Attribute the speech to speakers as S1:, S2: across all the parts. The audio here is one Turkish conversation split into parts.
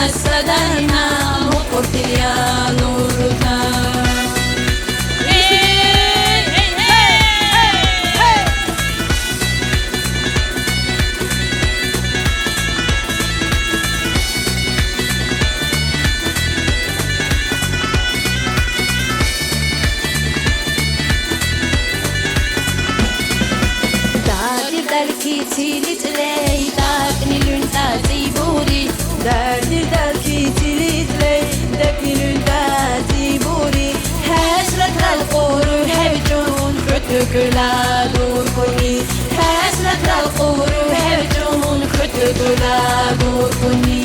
S1: السداينا وقرت يا نورنا Tilitleyi dakni lünta tiburi Derdi delki tilitley dakni lünta tiburi Hasret al-quru hevcun kütüküla dur kuni Hasret al-quru hevcun kütüküla dur kuni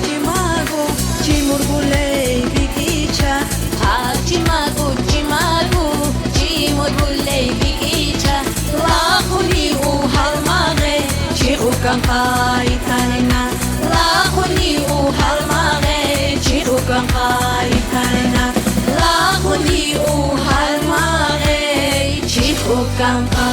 S1: Cimago, cimurgulei bikicha Cimago, cimurgulei bikicha Lakuni uhalmage, ciukan kaitanena Lakuni uhalmage, ciukan kaitanena Lakuni uhalmage, ciukan kaitanena